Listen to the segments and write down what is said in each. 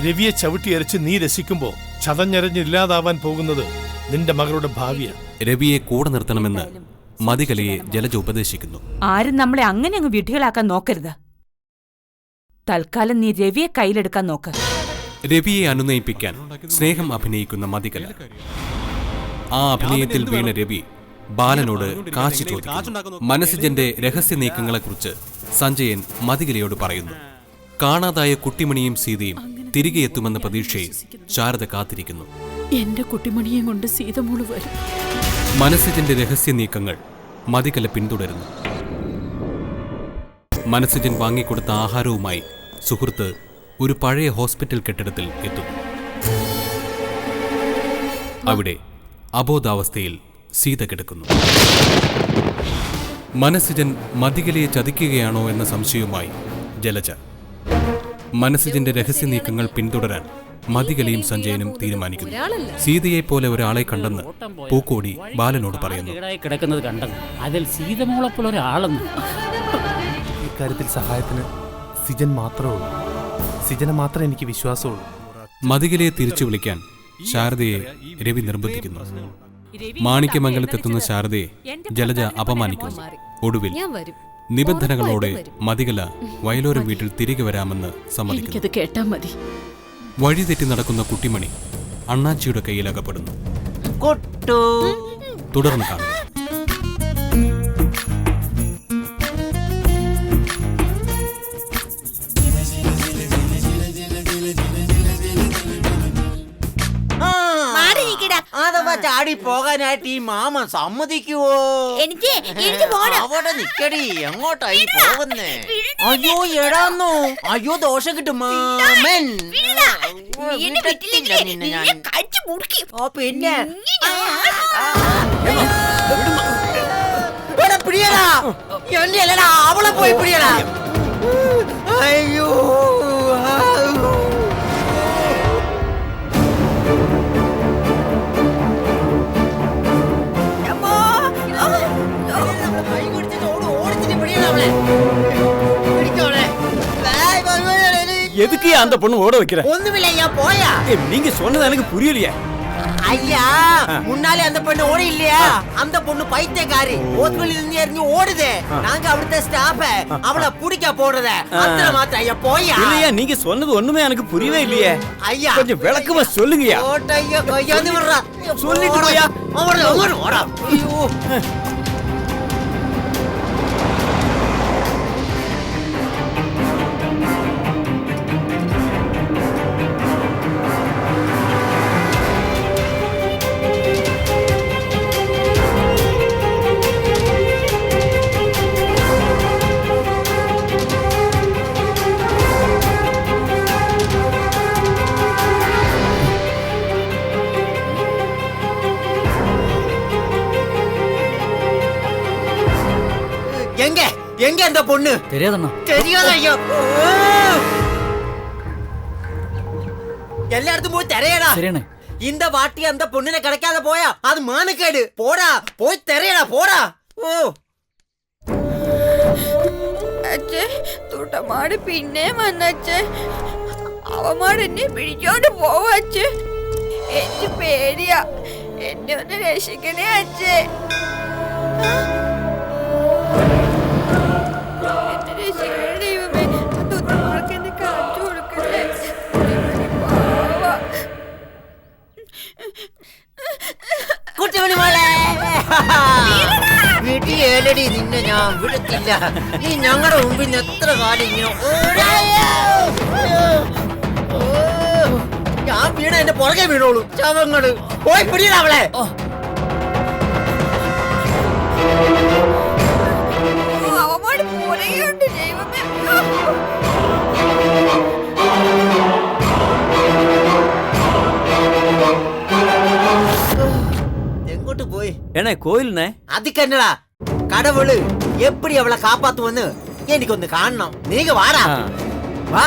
രവിയെ ചവിട്ടിയരച്ച് നീ രസിക്കുമ്പോ ചതഞ്ഞരഞ്ഞില്ലാതാവാൻ പോകുന്നത് നിന്റെ മകളുടെ ഭാവിയാണ്. രവിയെ കൂടെ നിർത്തണമെന്ന് മതികലയെ ജലജ ഉപദേശിക്കുന്നു. ആരും നമ്മളെ അങ്ങനെ അങ്ങ് വിഡ്ഢികളാക്കാൻ നോക്കരുത്. തൽക്കാലം നീ രവിയെ കയ്യിലെടുക്കാൻ നോക്ക്. രവിയെ അനുനയിപ്പിക്കാൻ സ്നേഹം അഭിനയിക്കുന്ന മതികല. ആ അഭിനയത്തിൽ വീണ രവി ബാലനോട് കാശി ചോദിക്കുന്നു. മനസ്സിജന്റെ രഹസ്യ നീക്കങ്ങളെക്കുറിച്ച് സഞ്ജയൻ മതികലയോട് പറയുന്നു. കാണാതായ കുട്ടിമണിയും സീതയും തിരികെ എത്തുമെന്ന പ്രതീക്ഷയിൽ ശാരദ കാത്തിരിക്കുന്നു. എന്റെ കുട്ടിമണിയെ കൊണ്ട് സീതമോള് വരും. മനസ്സിജന്റെ രഹസ്യ നീക്കങ്ങൾ മതികല പിന്തുടരുന്നു. മനസ്സിജൻ വാങ്ങിക്കൊടുത്ത ആഹാരവുമായി സുഹൃത്ത് ഒരു പഴയ ഹോസ്പിറ്റൽ കെട്ടിടത്തിൽ എത്തുന്നു. അവിടെ അബോധാവസ്ഥയിൽ സീത കിടക്കുന്നു. മനസ്സിജൻ മതികലയെ ചതിക്കുകയാണോ എന്ന സംശയവുമായി ജലജ. മനസ്സിജന്റെ രഹസ്യ നീക്കങ്ങൾ പിന്തുടരാൻ മതികലയും സഞ്ജയനും തീരുമാനിക്കുന്നു. സീതയെപ്പോലെ ഒരാളെ കണ്ടെന്ന് പൂക്കോടി ബാലനോട് പറയുന്നു. കിടക്കുന്നത് കണ്ടത് അതിൽ സീതമോളപ്പോൾ ഒരാളെന്ന്. ഇക്കാര്യത്തിൽ സഹായത്തിന് സിജൻ മാത്രമേ ഉള്ളൂ. സിജനെ മാത്രമേ എനിക്ക് വിശ്വാസമുള്ളൂ. മതികലയെ തിരിച്ചു വിളിക്കാൻ ശാരദയെ രവി നിർബന്ധിക്കുന്നു. മാണിക്യമംഗലത്തെത്തുന്ന ശാരദയെ ജലജ അപമാനിക്കുന്നു. ഒടുവിൽ നിബന്ധനകളോടെ മതികല വയലോരം വീട്ടിൽ തിരികെ വരാമെന്ന് സമ്മതിക്കുന്നു. വഴിതെറ്റി നടക്കുന്ന കുട്ടിമണി അണ്ണാച്ചിയുടെ കയ്യിൽ അകപ്പെടുന്നു. തുടർന്ന് കാണുന്നു. അഥവാ ചാടി പോകാനായിട്ട് ഈ മാമൻ സമ്മതിക്കുവോ? എനിക്ക് അവിടെ നിക്കടി, എങ്ങോട്ടായി പോകുന്നേ? അയ്യോ എടാന്നോ, അയ്യോ ദോഷം കിട്ടും മാമൻ. പിന്നെ പിടിയടാ, എന്നെ അല്ലടാ അവളെ പോയി പിടിയടാ. അയ്യോ எதுக்கு அந்த பொண்ணு ஓட வைக்கிற? ஒண்ணுமில்ல ஐயா, போயா. நீங்க சொன்னது எனக்கு புரியலையா? ஐயா முன்னாலே அந்த பொண்ணு ஓடி இல்லையா? அந்த பொண்ணு பைத்தியக்காரி. ஹோஸ்பிடல்ல இருந்து இறங்கி ஓடுது. நாங்க அவிடுத்த ஸ்டாஃப் அவளை புடிக்க போறத அத்தனை மாத்திரம் ஐயா, போயா. இல்லையா, நீங்க சொன்னது ஒண்ணுமே எனக்கு புரியவே இல்லையே. ஐயா கொஞ்சம் விளக்கமா சொல்லுங்கயா. ஓட்டையா கையாந்து விடுறா. சொல்லிட்டு போயா. அவளை ஓடா. ஐயோ எங்க அந்த பொண்ணு? தெரியாதண்ணா. தெரியாத ஐயோ. எல்லா இடத்தும் போய் தெரியடா. சரிண்ணே. இந்த வாட்டி அந்த பொண்ணுல கிடைக்காத போயா, அது மானக்கேடு. போடா போய் தெரியடா, போடா. ഓ അച്ഛേ, തുട്ടമാട് പിന്നെ വന്നച്ഛേ. അവന്മാർ എന്നെ പിടിച്ചോണ്ട് പോവച്ചേ. എനിക്ക് പേടിയാ. എന്നെ ഒന്ന് രക്ഷിക്കണേ അച്ഛേ. കുട്ടിമണി മോളെ, വീട്ടിൽ ഏലടി നിന്നെ ഞാൻ വിടത്തില്ല. നീ ഞങ്ങളുടെ മുമ്പിൽ എത്ര കാലം ഇങ്ങനെ ഞാൻ വീണ എന്റെ പുറകെ വീണോളൂ. ശവങ്ങള് പോയി പിടിയില്ല അവളെ. അവന്മാര് പുറകെയുണ്ട് ദൈവമേ. எங்கோட்டு போய் என்ன கோயில்னே? அதுக்கு என்னடா, கடவுள் எப்படி அவளை காப்பாத்துவன்னு எனக்கு ஒண்ணு காணணும். நீங்க வாடா, வா.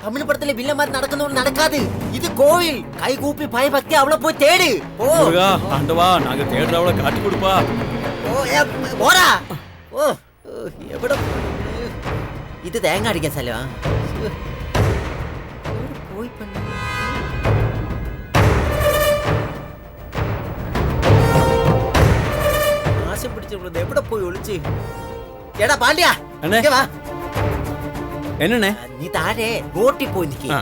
തമിഴ് പടത്തിലെ വില്ലന്മാർ നടക്കുന്നവർ നടക്കാതെ ഇത് കോവിൽ കൈകൂപ്പി ഭയഭക്തി അവളെ പോയി തേട് ഓ முருகா ஆண்டவா நாங்க தேடுற அவளை காட்டி கொடுப்பா പോരാ ഓ എവിടെ ഇത് തേങ്ങ അടിക്കാൻ സ്ഥലമാ പോയി ആശം പിടിച്ചിട്ടുള്ളത് എവിടെ പോയി ഒളിച്ച് എടാ പാണ്ഡ്യാ അണ്ണേ. ഇങ്ങ് വാ. என்னண்ணே നീ താഴെ റോട്ടിൽ പോയി നിൽക്കി ആ.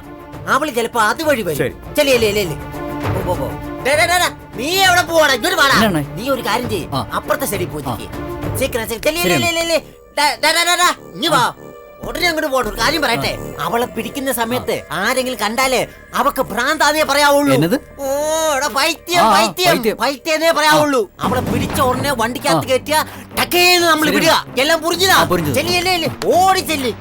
അവള് ചെലപ്പോ അതുവഴി വരും ശരി. ചെല്ലേ നീ എവിടെ പോവാടാ ഇങ്ങോട്ട് വാടാ എന്നാണ്? നീ ഒരു കാര്യം ചെയ്യ് ആ. അപ്പുറത്തെ സൈഡിൽ പോയി നിൽക്കി ശരി. ഇഞ്ഞ് വാ ഉടനെ അങ്ങോട്ട് പോട്ടെ ഒരു കാര്യം പറയട്ടെ അവളെ പിടിക്കുന്ന സമയത്ത് ആരെങ്കിലും കണ്ടാല് അവക്ക് ഭ്രാന്താന്നേ പറയാവുള്ളൂ എന്നത്? ഓ എടാ പൈത്യം ആ, പൈത്യം പൈത്യം. പൈത്യന്നേ പറയാവുള്ളൂ അവളെ പിടിച്ച ഉടനെ വണ്ടിക്കകത്ത് കയറ്റിയ ടക്കേന്ന് നമ്മൾ ശരി. വിടുക എല്ലാം പുറിഞ്ഞതാ ആ, പുറിഞ്ഞത്. ചെല്ലിയല്ലേ ഓടി ചെല്ലി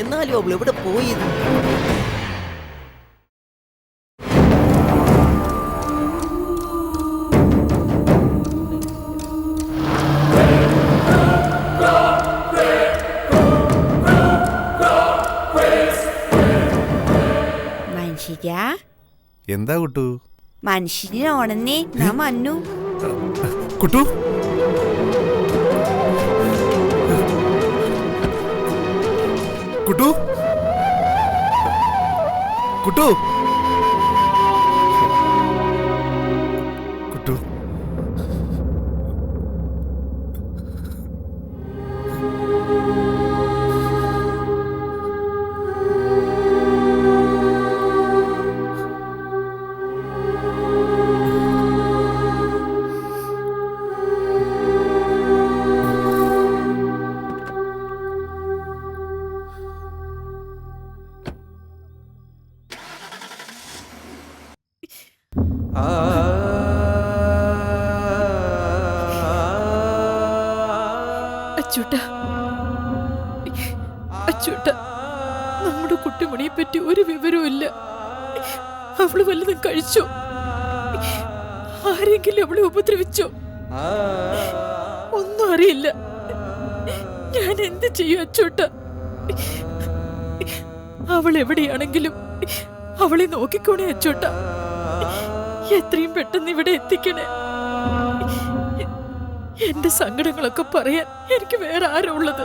എന്നാലും അവൾ എവിടെ പോയത് മനുഷ്യ എന്താ കുട്ടു? മനുഷ്യനാണെന്നേ നാ മന്നു കുട്ടു കുട്ടു കുട്ടു കുട്ടു അച്ചൂട്ടാ, അച്ചൂട്ടാ, നമ്മുടെ കുട്ടിമണിയെ പറ്റി ഒരു വിവരവും ഇല്ല. അവള് വല്ലതും കഴിച്ചോ? ആരെങ്കിലും അവളെ ഉപദ്രവിച്ചോ? ഒന്നും അറിയില്ല. ഞാൻ എന്ത് ചെയ്യും അച്ചൂട്ടാ? അവൾ എവിടെയാണെങ്കിലും അവളെ നോക്കിക്കോണേ അച്ചൂട്ടാ. എത്രയും പെട്ടെന്ന് ഇവിടെ എത്തിക്കണേ. എന്റെ സങ്കടങ്ങളൊക്കെ പറയാൻ എനിക്ക് വേറെ ആരാ ഉള്ളത്?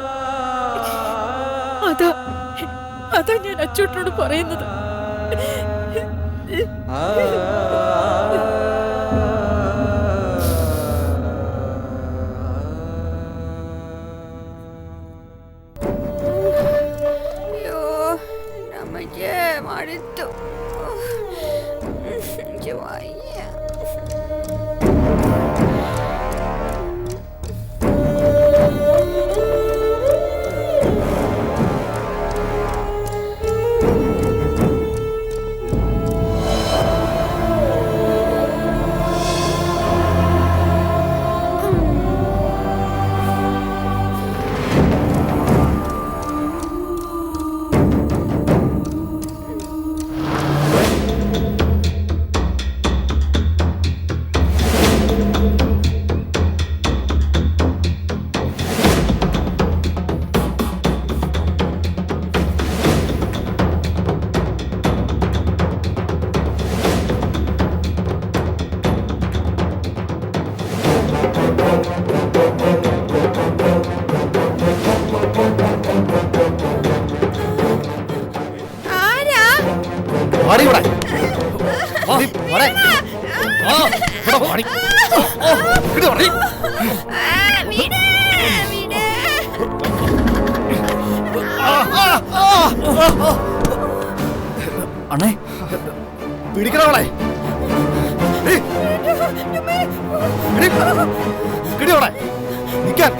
അതാ ഞാൻ അച്ചൂട്ടനോട് പറയുന്നത്. അയ്യോ നമ്മക്ക് മടുത്തു വയ്യ അണ്ണേ പിടിക്കണവളെ കിടിയോടെ നിൽക്കാൻ.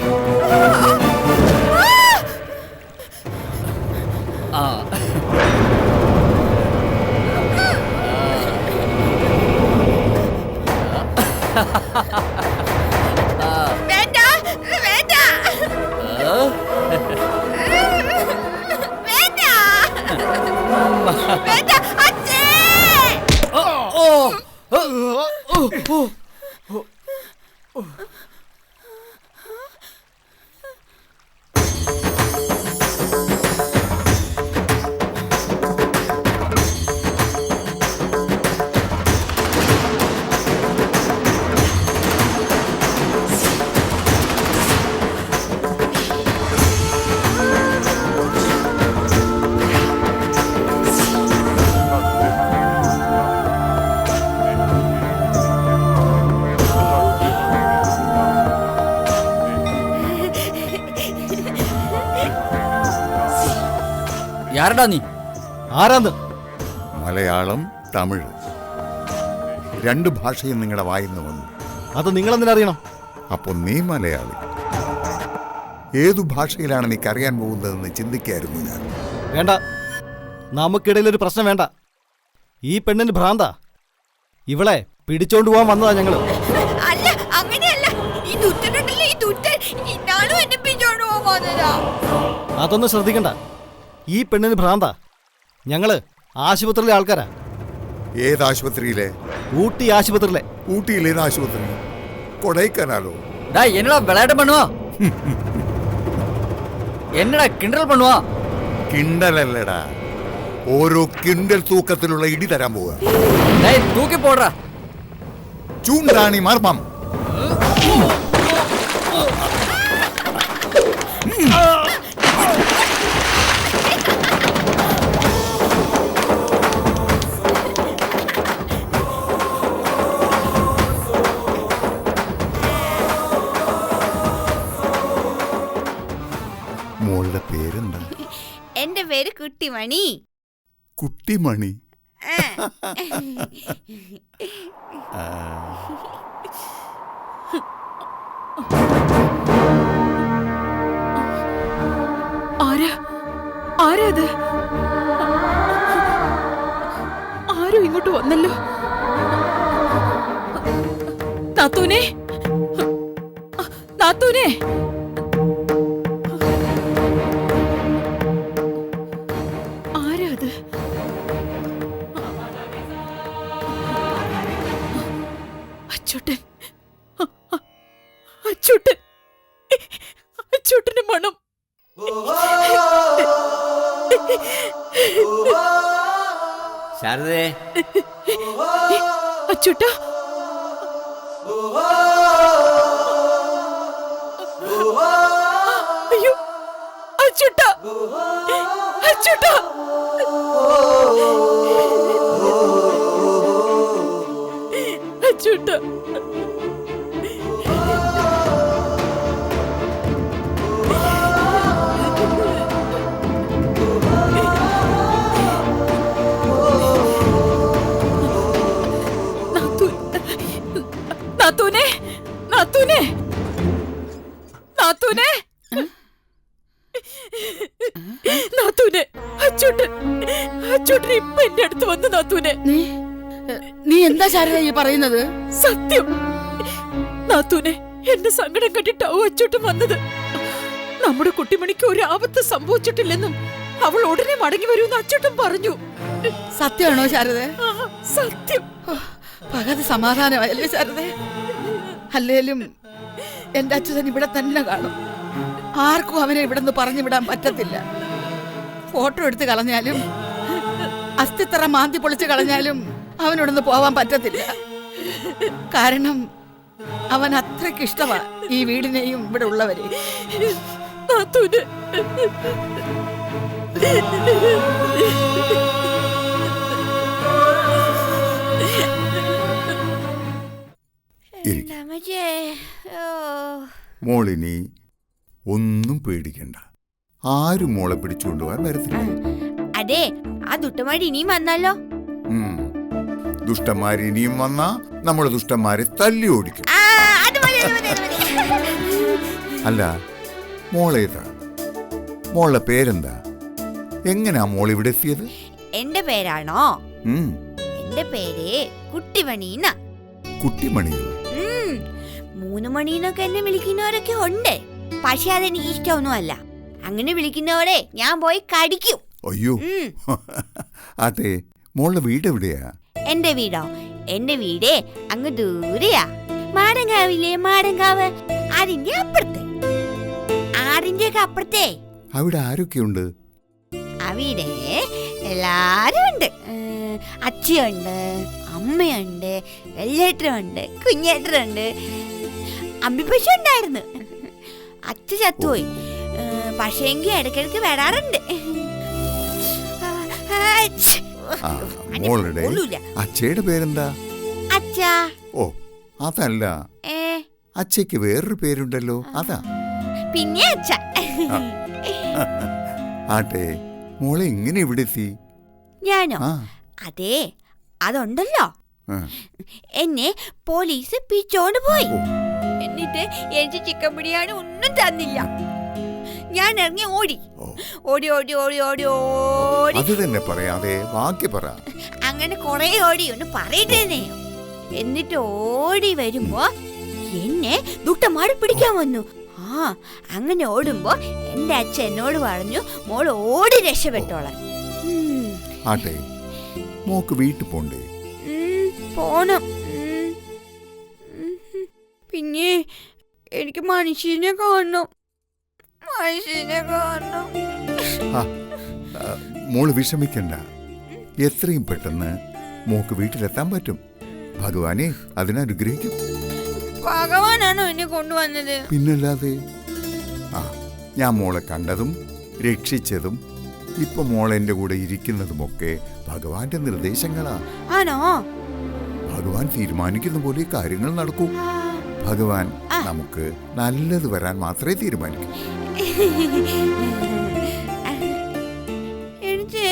വേണ്ട വേണ്ട വേണ്ട വേണ്ട അച്ഛേ യാരടാ നീ? ആരാന്ന്? മലയാളം, തമിഴ് രണ്ട് ഭാഷയും നിങ്ങളുടെ വായിന്ന് വന്നു. അത് നിങ്ങളെന്തിനറിയണം? അപ്പൊ നീ മലയാളി. ഏതു ഭാഷയിലാണ് നീക്കറിയാൻ പോകുന്നതെന്ന് ചിന്തിക്കായിരുന്നു ഞാൻ. വേണ്ട, നമുക്കിടയിലൊരു പ്രശ്നം വേണ്ട. ഈ പെണ്ണിന് ഭ്രാന്താ. ഇവളെ പിടിച്ചോണ്ട് പോവാൻ വന്നതാ ഞങ്ങള്. അല്ല, അങ്ങനെയല്ല. ഈ ദുഷ്ടനുണ്ടല്ലേ, ഈ ദുഷ്ടൻ ഇന്നാളും എന്നെ പിടിച്ചോണ്ട് പോകാനാ. അതൊന്നും ശ്രദ്ധിക്കണ്ട. ഈ പെണ്ണിന് ഭ്രാന്താ. ഞങ്ങള് ആശുപത്രിയിലെ ആൾക്കാരാ. ഏതാശുപത്രിയിലെ? ഊട്ടി ആശുപത്രിയിലെ. ഊട്ടിയിൽ ഏത് ആശുപത്രി? കൊടൈക്കനാലോ? என்னடா விளையாட்டு பண்ணுவா? என்னடா கிண்டல் பண்ணுவா? കിണ്ടലല്ലടാ, ഓരോ കിണ്ടൽ തൂക്കത്തിലുള്ള ഇടി തരാൻ പോവുക. தூக்கி போடுறா. ചൂണ്ടാണി മർമ്മം. മോളുടെ പേരെന്താ? എന്റെ പേര് കുട്ടിമണി. കുട്ടിമണി. ആരാ അത്? ആരോ ഇങ്ങോട്ട് വന്നല്ലോ. നാത്തൂനെ, നാത്തൂനെ. ആരാ അത്? അച്ചൂട്ടൻ, അച്ചൂട്ടൻ, അച്ചൂട്ടന്റെ മണം. ശാരദേ, അച്ചൂട്ട, അയ്യോ, അച്ചൂട്ട, അച്ചൂട്ട. അച്ചൂട്ട, നാത്തൂനെ, നാത്തൂനെ, നാത്തൂനെ, നാത്തൂനെ. അച്ചൂട്ടൻ, അച്ചൂട്ടൻ ഇപ്പൊ എന്റെ അടുത്ത് വന്നു. നാത്തൂനെ, നീ എന്താ ശാരദ ഈ പറയുന്നത്? സത്യം നാത്തൂനെ, എന്റെ സങ്കടം കണ്ടിട്ടാവും അച്ചൂട്ടൻ വന്നത്. നമ്മുടെ കുട്ടിമണിക്ക് ഒരു ആപത്ത് സംഭവിച്ചിട്ടില്ലെന്നും അവൾ ഉടനെ മടങ്ങി വരുമെന്ന് അച്ചൂട്ടൻ പറഞ്ഞു. സത്യമാണോ ശാരദ? സത്യം. പകത് സമാധാനമായല്ലേ ശാരദേ? അല്ലേലും എന്റെ അച്ഛൻ ഇവിടെ തന്നെ കാണും. ആർക്കും അവനെ ഇവിടെ നിന്ന് പറഞ്ഞു വിടാൻ പറ്റത്തില്ല. ഫോട്ടോ എടുത്ത് കളഞ്ഞാലും അസ്ഥിത്തറ മാന്തി പൊളിച്ച് കളഞ്ഞാലും അവനോടൊന്ന് പോവാൻ പറ്റത്തില്ല. കാരണം അവൻ അത്രയ്ക്ക് ഇഷ്ടമാ ഈ വീടിനെയും ഇവിടെ ഉള്ളവരെ. മോളിനി ഒന്നും പേടിക്കണ്ട. ആരും മോളെ പിടിച്ചുകൊണ്ടുപോകാൻ വരത്തില്ല. അതെ, ആ ദുഷ്ടന്മാര് ഇനിയും വന്നല്ലോ. ദുഷ്ടന്മാര് ഇനിയും വന്നാ നമ്മള് ദുഷ്ടന്മാരെ തല്ലി ഓടിക്കും. അല്ല, മോളേതാ? മോളുടെ പേരെന്താ? എങ്ങനെയാ മോൾ ഇവിടെ എത്തിയത്? എന്റെ പേരാണോ? എന്റെ പേര് കുട്ടിമണീന്ന. കുട്ടിമണിയോ? 3 മണിന്നൊക്കെ എന്നെ വിളിക്കുന്നവരൊക്കെ ഉണ്ട്. പക്ഷെ അതെനിക്ക് ഇഷ്ടമൊന്നും അല്ല. അങ്ങനെ വിളിക്കുന്നവരെ ഞാൻ പോയി കടിക്കും. അയ്യോ, അതെ. മോളുടെ വീട് എവിടെയാ? എന്റെ വീടോ? എന്റെ വീട് അങ്ങ് ദൂരെയാ. മാടങ്കാവില്ലേ, മാടങ്കാവ്, അതിന്റെ അപ്പുറത്തെ, ആറിന്റെ ഒക്കെ അപ്പുറത്തെ. അവിടെ ആരൊക്കെയുണ്ട്? അവിടെ എല്ലാരും ഉണ്ട്. അച്ഛയുണ്ട്, അമ്മയുണ്ട്, വെള്ളേട്ടനുണ്ട്, കുഞ്ഞേട്ടനുണ്ട്, അമ്പിപ്പശു ഉണ്ടായിരുന്നു. അച്ഛ ചത്തുപോയി. പക്ഷേങ്കി ഇടയ്ക്കിടയ്ക്ക് വരാറുണ്ട്. മോളുടെ അച്ഛയുടെ പേരെന്താ? അച്ഛാ. ഓ, അതല്ല, അച്ഛയ്ക്ക് വേറൊരു പേരുണ്ടല്ലോ, അതാ. പിന്നെ അച്ഛ. ആട്ടെ, മോളെ എങ്ങനെ ഇവിടെ എത്തി? ഞാനോ? ആ അതെ, അതുണ്ടല്ലോ. ആ. എന്നെ പോലീസ് പിടിച്ചോണ്ട് പോയി. എന്നിട്ട് എനിക്ക് ചിക്കൻ ബിരിയാണി ഒന്നും തന്നില്ല. ഞാൻ ഇറങ്ങി ഓടി ഓടി ഓടി ഓടി ഓടി ഓടി. അത് തന്നെ പറയാതെ ബാക്കി പറ. അങ്ങനെ കൊറേ ഓടി, ഒന്ന് പറയട്ടേനെ. എന്നിട്ട് ഓടി വരുമ്പോ എന്നെ ദുഷ്ടന്മാര് പിടിക്കാൻ വന്നു. അങ്ങനെ ഓടുമ്പോ എന്റെ അച്ഛൻ എന്നോട് പറഞ്ഞു, മോൾ ഓടി രക്ഷപ്പെട്ടോളാം. ആട്ടെ, മോക്ക് വീട്ടിൽ പോണ്ടേ? പോണം. പിന്നെ എനിക്ക് മനുഷ്യനെ കാണണം. മോള് വിഷമിക്കണ്ട. എത്രയും പെട്ടെന്ന് മോക്ക് വീട്ടിലെത്താൻ പറ്റും. ഭഗവാനെ അതിനനുഗ്രഹിക്കും. ഭഗവാനാണോ എന്നെ കൊണ്ടുവന്നത്? പിന്നല്ലാതെ. ഞാൻ മോളെ കണ്ടതും രക്ഷിച്ചതും ഇപ്പൊ മോളെന്റെ കൂടെ ഇരിക്കുന്നതുമൊക്കെ ഭഗവാന്റെ നിർദ്ദേശങ്ങളാ. ആണോ? ഭഗവാൻ തീരുമാനിക്കുന്ന പോലെ കാര്യങ്ങൾ നടക്കൂ. ഭഗവാൻ നമുക്ക് നല്ലത് വരാൻ മാത്രമേ തീരുമാനിക്കൂ. എനിക്ക്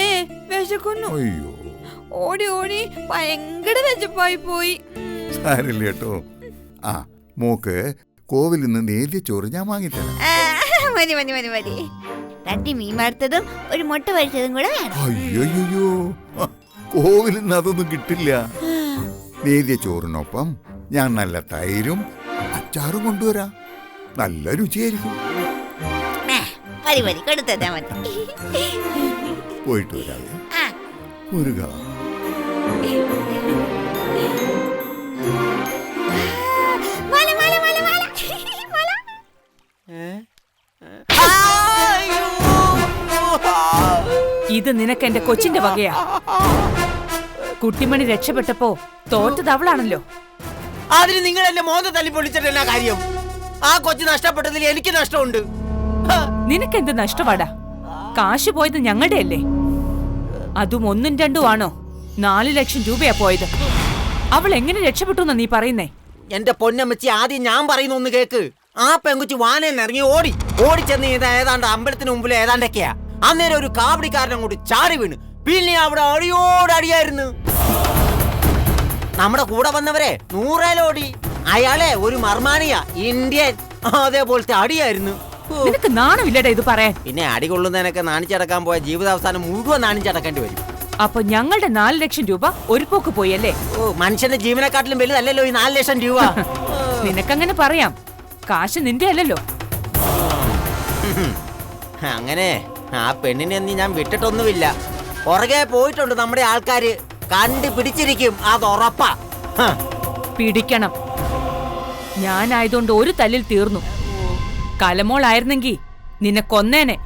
വിശക്കുന്നു. അയ്യോ, ഓടി ഓടി ഭയങ്കര വിശപ്പായി പോയി. സാരില്ല കേട്ടോ. മോക്ക് കോവിലിൽ നിന്ന് നേദ്യച്ചോറ് ഞാൻ വാങ്ങിത്തരാം. മതി മതി മതി മതി. 2 മീൻ വറുത്തതും ഒരു മുട്ട പൊരിച്ചതും കൂടെ വേണം. അയ്യോ, കോവിലിൽ നിന്ന് അതൊന്നും കിട്ടില്ല. നേദ്യച്ചോറിനൊപ്പം ഞാൻ നല്ല തൈരും അച്ചാറും കൊണ്ടുവരാം. നല്ല രുചിയായിരിക്കും. മതി മതി, കൊടുത്താ മതി. പോയിട്ട് വരാതെ ഒരു ഇത് നിനക്ക് എന്റെ കൊച്ചിന്റെ വകയാ. കുട്ടിമണി രക്ഷപ്പെട്ടപ്പോ തോറ്റത് അവളാണല്ലോ. അതിന് നിങ്ങൾ എന്റെ മോന്ത തല്ലി പൊളിച്ചിട്ട് എന്നാ കാര്യം? ആ കൊച്ചു നഷ്ടപ്പെട്ടതിൽ എനിക്ക് നഷ്ടമുണ്ട്. നിനക്കെന്ത് നഷ്ടപാടാ? കാശ് പോയത് ഞങ്ങളുടെ അല്ലേ? അതും 1ഉം 2ഉം ആണോ? 4 ലക്ഷം രൂപയാ പോയത്. അവൾ എങ്ങനെ രക്ഷപ്പെട്ടു എന്നാ നീ പറയുന്നേ? എന്റെ പൊന്നമ്മച്ചി, ആദ്യം ഞാൻ പറയുന്ന ഒന്ന് കേക്ക്. ആ പെങ്കുച്ചി വാനേന്ന് ഇറങ്ങി ഓടിച്ചെന്ന് ഏതാണ്ട് അമ്പലത്തിന് മുമ്പിൽ ഏതാണ്ടൊക്കെയാ. അന്നേരം ഒരു കാവടിക്കാരൻ അങ്ങോട്ട് ചാടി വീണ്. പിന്നെ അവിടെ അടിയോടടിയായിരുന്നു. നമ്മുടെ കൂടെ വന്നവരെ 100 ഓടി. അയാളെ ഒരു മർമാനിയ ഇന്ത്യൻ, അതേപോലത്തെ അടിയായിരുന്നു. നിനക്ക് നാണമില്ലടാ ഇത് പറയാൻ? പിന്നെ അടി കൊള്ളുന്നതിനൊക്കെ നാണിച്ചടക്കാൻ പോയ ജീവിതാവസാനം മുഴുവൻ നാണിച്ചടക്കേണ്ടി വരും. അപ്പൊ ഞങ്ങളുടെ 4 ലക്ഷം രൂപ ഒരു പോക്ക് പോയല്ലേ? മനുഷ്യന്റെ ജീവനെക്കാട്ടിലും വലുതല്ലല്ലോ ഈ 4 ലക്ഷം രൂപ. നിനക്കങ്ങനെ പറയാം, കാശ് നിന്റെ അല്ലല്ലോ. അങ്ങനെ ആ പെണ്ണിനെ നീ ഞാൻ വിട്ടിട്ടൊന്നുമില്ല. പുറകെ പോയിട്ടുണ്ട് നമ്മുടെ ആൾക്കാര്. കണ്ടുപിടിച്ചിരിക്കും, അത് ഉറപ്പാ. പിടിക്കണം. ഞാനായതുകൊണ്ട് ഒരു തല്ലിൽ തീർന്നു. കലമോളായിരുന്നെങ്കി നിന്നെ കൊന്നേനെ.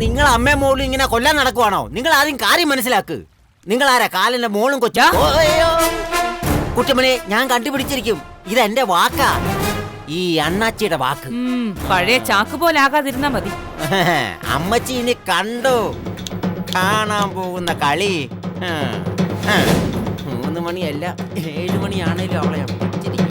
നിങ്ങൾ അമ്മയും മോളും ഇങ്ങനെ കൊല്ലാൻ നടക്കുവാണോ? നിങ്ങൾ ആദ്യം കാര്യം മനസ്സിലാക്ക്. നിങ്ങൾ ആരാ? കാലിന്റെ മോളും കൊച്ചാ? കുട്ടിമണി, ഞാൻ കണ്ടുപിടിച്ചിരിക്കും. ഇതെന്റെ വാക്കാ, ഈ അണ്ണാച്ചിയുടെ വാക്ക്. പഴയ ചാക്ക് പോലെ ആകാതിരുന്നാ മതി. അമ്മച്ചി ഇനി കണ്ടു കാണാൻ പോകുന്ന കളി. 3 മണിയല്ല 7 മണിയാണേലും അവളെ അമ്മച്ചിരിക്കും.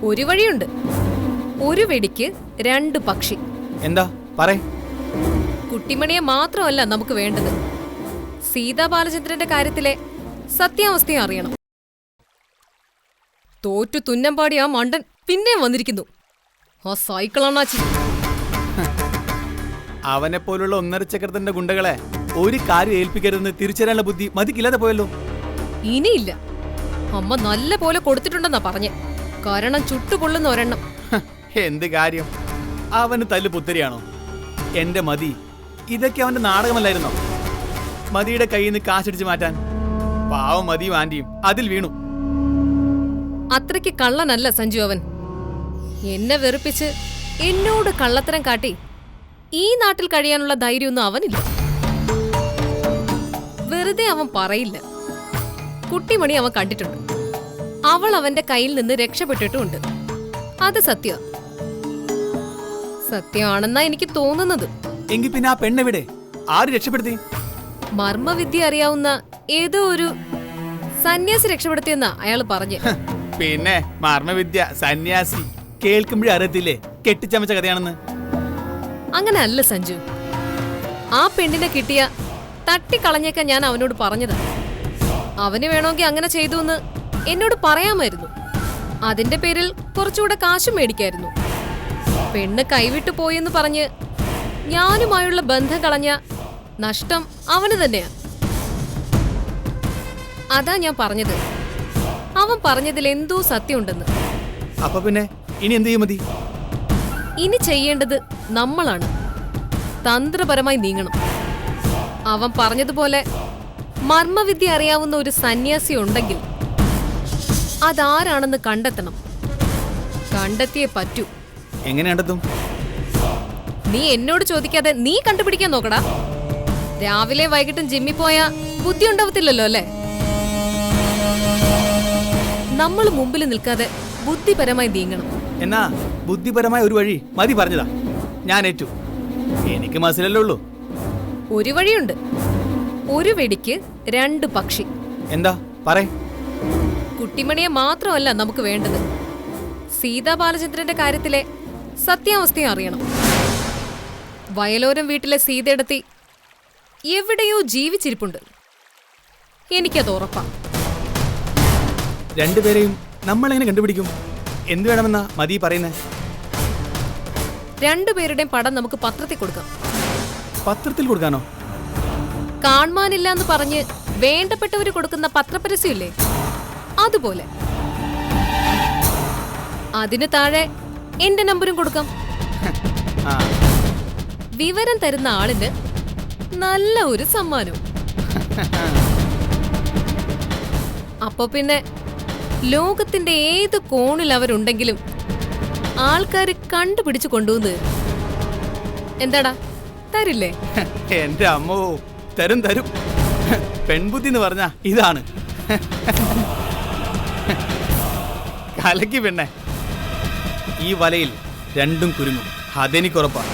ഒരു വഴിയുണ്ട്. ഒരു വെടിക്ക് 2 പക്ഷി. എന്താ പറയ്? കുട്ടിമണിയെ മാത്രമല്ല നമുക്ക് വേണ്ടത്, സീതാ ബാലചന്ദ്രന്റെ കാര്യത്തിലെ സത്യാവസ്ഥയും അറിയണം. തോറ്റു തുന്നമ്പാടി ആ മണ്ടൻ പിന്നെയും വന്നിരിക്കുന്നു. ആ സൈക്കിൾ അണ്ണാച്ചി. അവനെ പോലുള്ള 1.5 ചക്രത്തിന്റെ ഗുണ്ടകളെ ഒരു കാര്യം ഏൽപ്പിക്കരുതെന്ന് തിരിച്ചറിയാനുള്ള ബുദ്ധി മതിക്കില്ലാതെ പോയല്ലോ. ഇനിയില്ല. അമ്മ നല്ല പോലെ കൊടുത്തിട്ടുണ്ടെന്നാ പറഞ്ഞേ. കാരണം ചുട്ടുപൊള്ളുന്ന ഒരെണ്ണം. എന്ത് കാര്യം? അവന് തല്ല് പുത്തരിയാണോ? എന്റെ മതി, ഇതൊക്കെ അവന്റെ നാടകമല്ലായിരുന്നോ? മതിയുടെ കയ്യിൽ നിന്ന് കാശടിച്ചു മാറ്റാൻ പാവം മതിയും ആന്റിയും അതിൽ വീണു. അത്രയ്ക്ക് കള്ളനല്ല സഞ്ജു അവൻ. എന്നെ വെറുപ്പിച്ച് എന്നോട് കള്ളത്തരം കാട്ടി ഈ നാട്ടിൽ കഴിയാനുള്ള ധൈര്യമൊന്നും അവനില്ല. വെറുതെ അവൻ പറയില്ല. കുട്ടിമണി അവൻ കണ്ടിട്ടുണ്ട്. അവൾ അവന്റെ കയ്യിൽ നിന്ന് രക്ഷപ്പെട്ടിട്ടുമുണ്ട്. അത് സത്യമാണെന്നാ എനിക്ക് തോന്നുന്നത്. എങ്കിൽ പിന്നെ ആ പെണ്ണെവിടെ? ആര് രക്ഷപ്പെടുത്തി? മർമ്മവിദ്യ അറിയാവുന്ന ഏതോ ഒരു സന്യാസി രക്ഷപ്പെടുത്തിയെന്നാ അയാൾ പറഞ്ഞു. പിന്നെ മർമ്മവിദ്യ സന്യാസി കേൾക്കുമ്പോഴേ അറിയത്തില്ലേ കെട്ടിച്ചമച്ച കഥയാണെന്ന്. അങ്ങനെ അല്ല സഞ്ജു. ആ പെണ്ണിനെ കിട്ടിയ തട്ടിക്കളഞ്ഞേക്കാൻ ഞാൻ അവനോട് പറഞ്ഞതാ. അവന് വേണമെങ്കിൽ അങ്ങനെ ചെയ്തു എന്ന് എന്നോട് പറയാമായിരുന്നു. അതിന്റെ പേരിൽ കുറച്ചുകൂടെ കാശും മേടിക്കായിരുന്നു. പെണ്ണ് കൈവിട്ടു പോയെന്ന് പറഞ്ഞ് ഞാനുമായുള്ള ബന്ധം കളഞ്ഞ നഷ്ടം അവന് തന്നെയാ. അതാ ഞാൻ പറഞ്ഞത്, അവൻ പറഞ്ഞതിൽ എന്തോ സത്യമുണ്ടെന്ന്. അപ്പൊ പിന്നെ ഇനി എന്ത് ചെയ്യും മതി? ഇനി ചെയ്യേണ്ടത് നമ്മളാണ്. തന്ത്രപരമായി നീങ്ങണം. അവൻ പറഞ്ഞതുപോലെ മർമ്മവിദ്യ അറിയാവുന്ന ഒരു സന്യാസി ഉണ്ടെങ്കിൽ അതാരാണെന്ന് കണ്ടെത്തണം. കണ്ടെത്തിയേ പറ്റൂ. എങ്ങനെ കണ്ടെത്തും? നീ എന്നോട് ചോദിക്കാതെ നീ കണ്ടുപിടിക്കാൻ നോക്കടാ. രാവിലെ വൈകിട്ടും ജിമ്മിൽ പോയാ ബുദ്ധി ഉണ്ടാവത്തില്ലല്ലോ അല്ലേ? നമ്മൾ മുമ്പിൽ നിൽക്കാതെ ബുദ്ധിപരമായി നീങ്ങണം. എന്നാ ബുദ്ധിപരമായ ഒരു വഴി മതി പറഞ്ഞതാ, ഞാൻ ഏറ്റു. എനിക്ക് മനസ്സിലല്ലേ ഉള്ളൂ. ഒരു വഴിയുണ്ട്. ഒരു വെടിക്ക് 2 പക്ഷി. എന്താ പറയ്. കുട്ടിമണിയെ മാത്രമല്ല നമുക്ക് വേണ്ടത്, സീതാ ബാലചന്ദ്രന്റെ കാര്യത്തിലെ സത്യാവസ്ഥയും അറിയണം. വയലോരം വീട്ടിലെ സീതയെടുത്തി എവിടെയോ ജീവിച്ചിരിപ്പുണ്ട്. എനിക്കത് ഉറപ്പാ. രണ്ടുപേരെയും നമ്മൾ എങ്ങനെ കണ്ടുപിടിക്കും? എന്ത് വേണമെന്നാ മതി പറയുന്നേ? 2 പേരുടെയും പടം നമുക്ക് പത്രത്തിൽ കൊടുക്കാം. പത്രത്തിൽ കൊടുക്കാനോ? കാണാനില്ല എന്ന് പറഞ്ഞ് വേണ്ടപ്പെട്ടവര് കൊടുക്കുന്ന പത്രപരസ്യമില്ലേ, അതുപോലെ. അതിന് താഴെ എന്റെ നമ്പരും കൊടുക്കാം. വിവരം തരുന്ന ആളിന് നല്ല ഒരു സമ്മാനവും. അപ്പൊ പിന്നെ ലോകത്തിന്റെ ഏത് കോണിൽ അവരുണ്ടെങ്കിലും ആൾക്കാര് കണ്ടുപിടിച്ചു കൊണ്ടുവന്ന് തരും. എന്താടാ, തരില്ലേ? എന്റെ അമ്മോ, തരും തരും. പെൺബുദ്ധി എന്ന് പറഞ്ഞ ഇതാണ്. കലക്കി പെണ്ണെ. ഈ വലയിൽ രണ്ടും കുരുങ്ങും, അതെനിക്കുറപ്പാണ്.